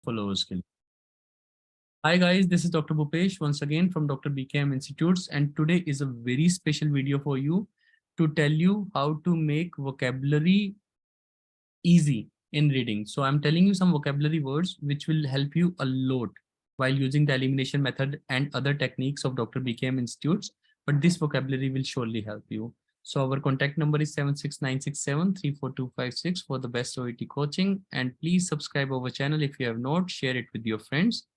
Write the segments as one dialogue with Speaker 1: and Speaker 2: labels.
Speaker 1: followers के लिए. Hi guys, this is Dr. Bhupesh once again from Dr. BKM Institutes, and today is a very special video for you to tell you how to make vocabulary easy in reading. So I'm telling you some vocabulary words which will help you a lot while using the elimination method and other techniques of Dr. BKM Institutes, but this vocabulary will surely help you. So our contact number is 76967342256 for the best OET coaching, and please subscribe our channel if you have not, share it with your friends,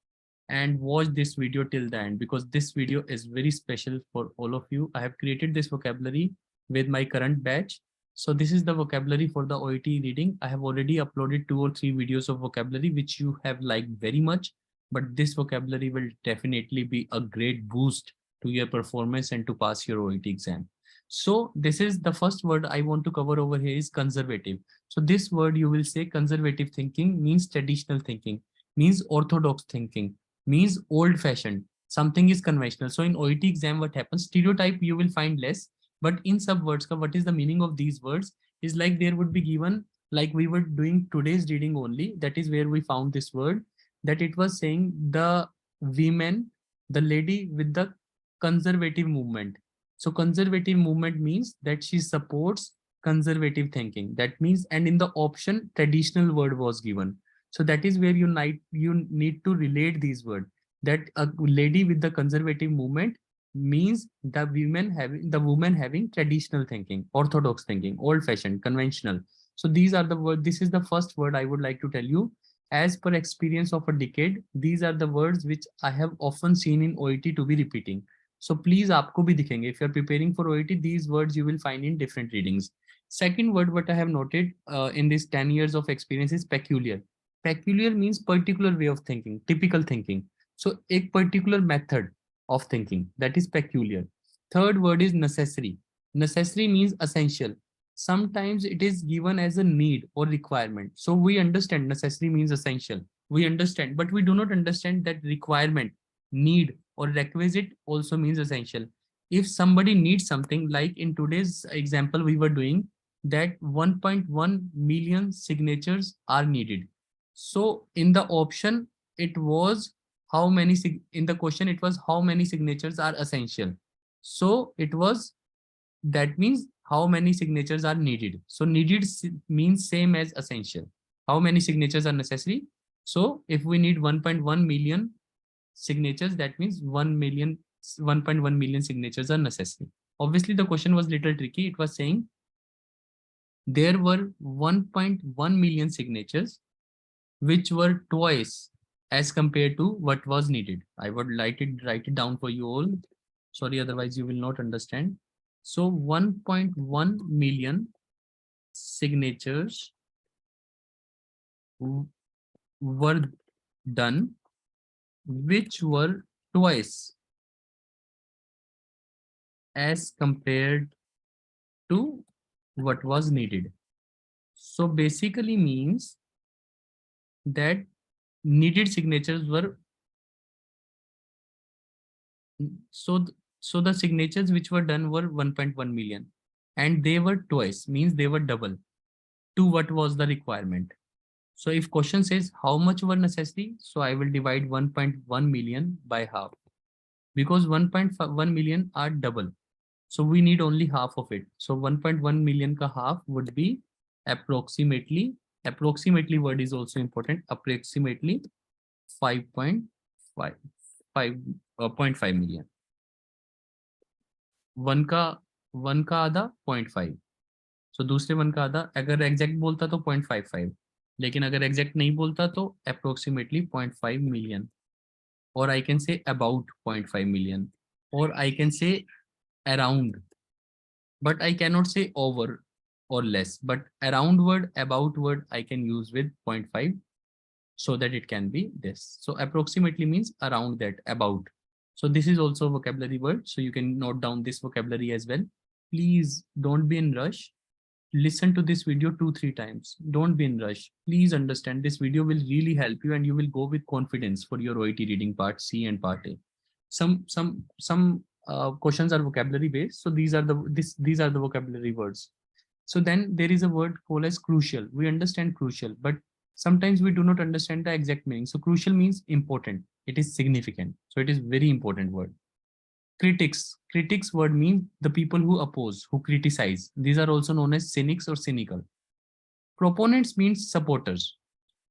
Speaker 1: and watch this video till the end because this video is very special for all of you. I have created this vocabulary with my current batch. So this is the vocabulary for the OET reading. I have already uploaded 2 or 3 videos of vocabulary which you have liked very much, but this vocabulary will definitely be a great boost to your performance and to pass your OET exam. So this is the first word I want to cover over here is conservative. So this word you will say conservative thinking means traditional thinking, means orthodox thinking, means old-fashioned. Something is conventional. So in OET exam, what happens? Stereotype you will find less, but in sub words, what is the meaning of these words? Is like there would be given, like we were doing today's reading only. That is where we found this word, that it was saying the women, the lady with the conservative movement. So conservative movement means that she supports conservative thinking. That means, and in the option, traditional word was given. So that is where you need to relate these words. That a lady with the conservative movement means the woman having traditional thinking, orthodox thinking, old-fashioned, conventional. So these are the words. This is the first word I would like to tell you. As per experience of a decade, these are the words which I have often seen in OET to be repeating. So please आपको भी दिखेंगे. If you are preparing for OET, these words you will find in different readings. Second word what I have noted in this 10 years of experience is peculiar. Peculiar means particular way of thinking, typical thinking. So a particular method of thinking, that is peculiar. Third word is necessary. Necessary means essential. Sometimes it is given as a need or requirement. So we understand necessary means essential. We understand, but we do not understand that requirement, need or requisite also means essential. If somebody needs something, like in today's example we were doing, that 1.1 million signatures are needed. So in the option, it was how many, in the question, it was how many signatures are essential. So it was, that means how many signatures are needed. So needed means same as essential. How many signatures are necessary? So if we need 1.1 million signatures, that means 1.1 million signatures are necessary. Obviously the question was little tricky. It was saying there were 1.1 million signatures which were twice as compared to what was needed. I would write it down for you all. Sorry, otherwise you will not understand. So 1.1 million signatures were done, which were twice as compared to what was needed. So basically means that needed signatures were, so the signatures which were done were 1.1 million and they were twice, means they were double to what was the requirement. So if question says how much were necessary, so I will divide 1.1 million by half, because 1.1 million are double. So we need only half of it. So 1.1 million ka half would be approximately word is also important, approximately 5.5 million. 1 का आधा 0.5. So दूसरे 1 का आधा, अगर exact बोलता तो 0.55, लेकिन अगर एग्जैक्ट नहीं बोलता तो approximately 0.5 million, or I can say about 0.5 million, or I can say around, but I cannot say over or less, but around word, about word I can use with 0.5 so that it can be this. So approximately means around that, about. So this is also a vocabulary word. So you can note down this vocabulary as well. Please don't be in rush. Listen to this video 2-3 times. Don't be in rush. Please understand this video will really help you and you will go with confidence for your OET reading part C and part A. Some questions are vocabulary based. So these are the vocabulary words. So then there is a word called as crucial. We understand crucial, but Sometimes we do not understand the exact meaning. So crucial means important. It is significant. So it is very important word. Critics. Critics word means the people who oppose, who criticize. These are also known as cynics or cynical. Proponents means supporters.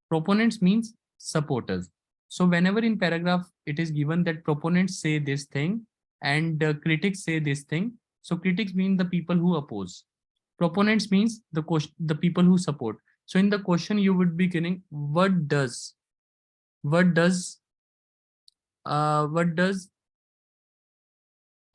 Speaker 1: Proponents means supporters. So whenever in paragraph it is given that proponents say this thing and critics say this thing. So critics mean the people who oppose. Proponents means the people who support. So in the question you would be getting what does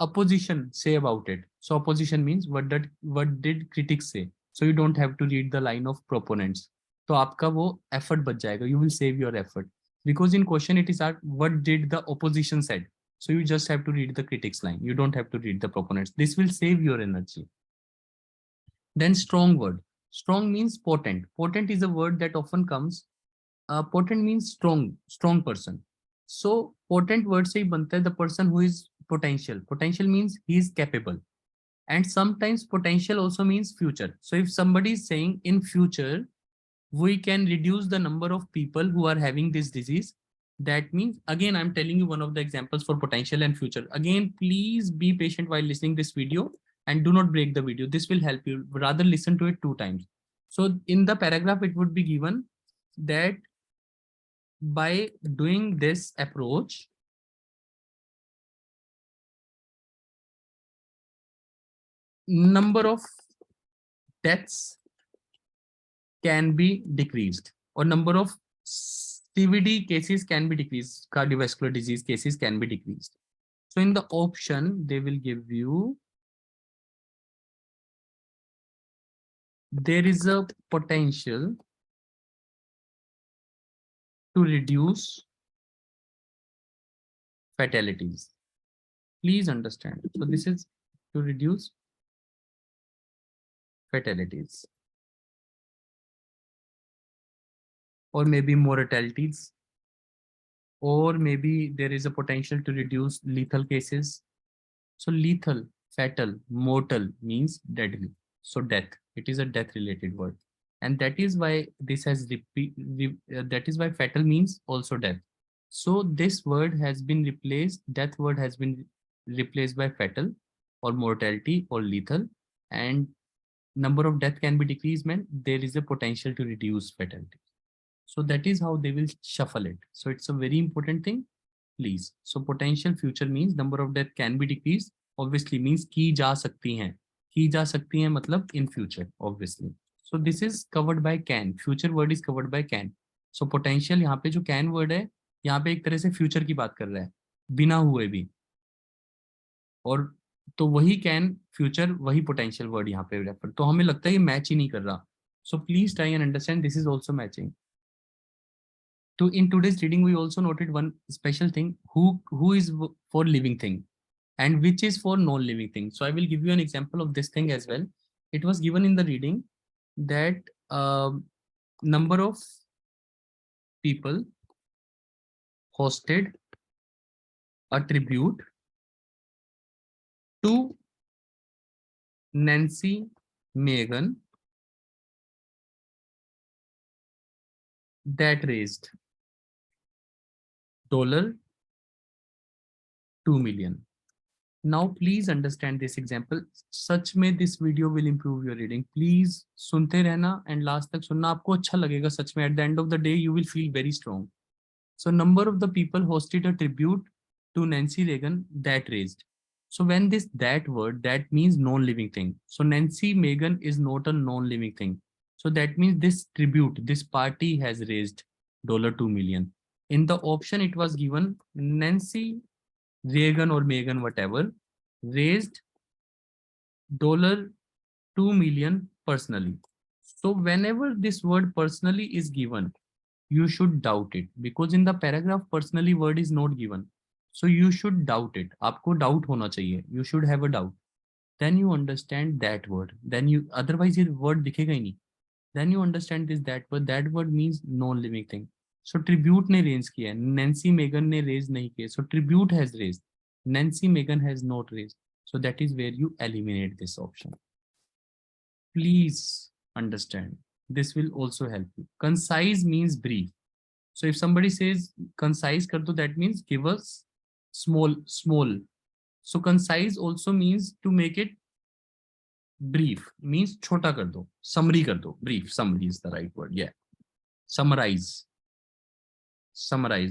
Speaker 1: opposition say about it. So opposition means what did critics say. So you don't have to read the line of proponents. तो आपका वो effort बच जाएगा. You will save your effort because in question it is asked what did the opposition said. So you just have to read the critics line. You don't have to read the proponents. This will save your energy. Then strong word. Strong means potent. Potent is a word that often comes. Potent means strong person. So potent word से ही बनता है the person who is potential. Potential means he is capable. And sometimes potential also means future. So if somebody is saying in future, we can reduce the number of people who are having this disease. That means, again, I'm telling you one of the examples for potential and future. Again, please be patient while listening this video and do not break the video. This will help you. Rather listen to it 2 times. So in the paragraph, it would be given that by doing this approach, number of deaths can be decreased or number of CVD cases can be decreased, cardiovascular disease cases can be decreased. So in the option, they will give you, there is a potential to reduce fatalities. Please understand. So this is to reduce fatalities or maybe mortalities, or maybe there is a potential to reduce lethal cases. So lethal, fatal, mortal means deadly. So death, it is a death related word. And that is why this has that is why fatal means also death. So this word has been replaced, death word has been replaced by fatal or mortality or lethal, and number of death can be decreased, meant there is a potential to reduce fatality. So that is how they will shuffle it. So it's a very important thing, please. So potential future means number of death can be decreased, obviously means की जा सकती हैं. की जा सकती हैं मतलब in future, obviously. So this is covered by can. Future word is covered by can. So potential यहाँ पे जो can word है, यहाँ पे एक तरह से future की बात कर रहा है, बिना हुए भी. और तो वही can future वही potential word यहाँ पे रेफर. तो हमें लगता है ये मैच ही नहीं कर रहा. So please try and understand this is also matching. So in today's reading, we also noted one special thing, who is for living thing and which is for non-living thing. So I will give you an example of this thing as well. It was given in the reading that number of people hosted a tribute to Nancy Megan that raised $2 million. Now please understand this example. सच में this video will improve your reading. Please सुनते रहना and last तक सुनना, आपको अच्छा लगेगा सच में. At the end of the day, you will feel very strong. So number of the people hosted a tribute to Nancy Reagan that raised. So when this that word, that means non-living thing. So Nancy Megan is not a non-living thing. So that means this tribute, this party has raised $2 million. In the option it was given Nancy Reagan or Megan, whatever, raised $2 million personally. So whenever this word personally is given, you should doubt it because in the paragraph personally word is not given. So you should doubt it. आपको doubt होना चाहिए. You should have a doubt. Then you understand that word. Then you, otherwise ये word दिखेगा ही नहीं. Then you understand this that word. That word means non-living thing. So tribute ने raise किया है. Nancy Megan ने raise नहीं किया. So tribute has raised. Nancy Megan has not raised. So that is where you eliminate this option. Please understand. This will also help you. Concise means brief. So if somebody says concise kar do, that means give us small. So concise also means to make it brief, means chota kar do, summary kar do. Brief, summary is the right word. Yeah. Summarize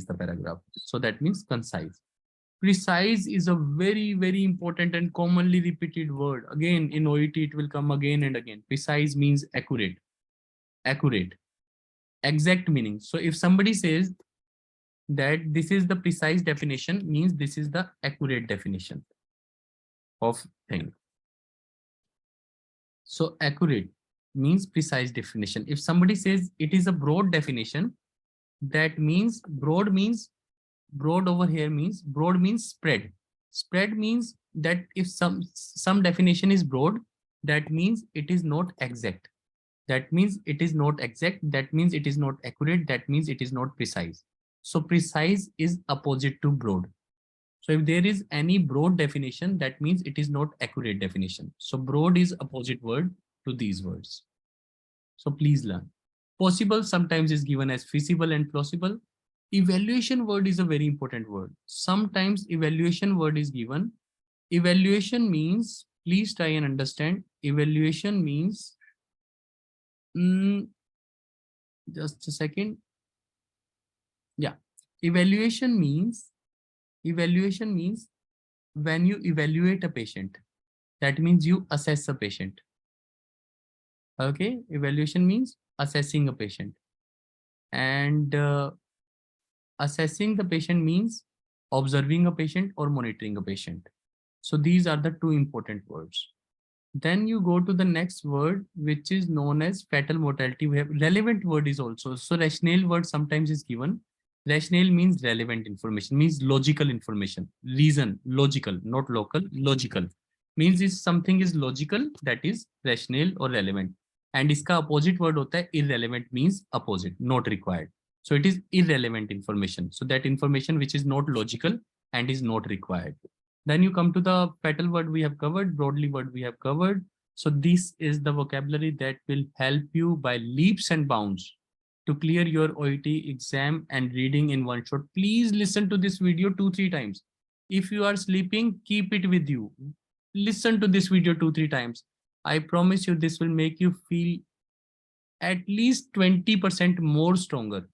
Speaker 1: the paragraph. So that means concise. Precise is a very important and commonly repeated word. Again, in OET, it will come again and again. Precise means accurate, exact meaning. So if somebody says that this is the precise definition, means this is the accurate definition of thing. So accurate means precise definition. If somebody says it is a broad definition, that means broad over here means broad means spread. Spread means that if some definition is broad, that means it is not exact. That means it is not exact. That means it is not accurate. That means it is not precise. So precise is opposite to broad. So if there is any broad definition, that means it is not accurate definition. So broad is opposite word to these words. So please learn. Possible sometimes is given as feasible and plausible. Evaluation word is a very important word. Sometimes evaluation word is given. Evaluation means, please try and understand. Evaluation means, just a second. Yeah. Evaluation means when you evaluate a patient, that means you assess a patient. Okay. Evaluation means assessing a patient. And assessing the patient means observing a patient or monitoring a patient. So these are the two important words. Then you go to the next word, which is known as fatal mortality. We have relevant word is also. So rationale word sometimes is given. Rationale means relevant information, means logical information. Reason, logical, not local, logical. Means if something is logical, that is rationale or relevant. And iska opposite word hota hai irrelevant, means opposite, not required. So it is irrelevant information. So that information which is not logical and is not required. Then you come to the fatal word we have covered, broadly word we have covered. So this is the vocabulary that will help you by leaps and bounds to clear your OET exam and reading in one shot. Please listen to this video 2-3 times. If you are sleeping, keep it with you. Listen to this video 2-3 times. I promise you this will make you feel at least 20% more stronger,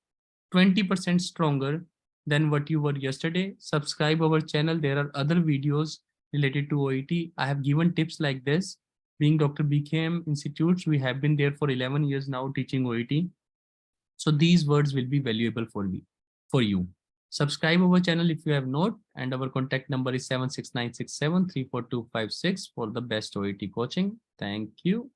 Speaker 1: 20% stronger than what you were yesterday. Subscribe our channel. There are other videos related to OET. I have given tips like this. Being Dr. BKM Institutes, we have been there for 11 years now teaching OET. So these words will be valuable for you. Subscribe our channel if you have not, and our contact number is 76967 34256 for the best OET coaching. Thank you.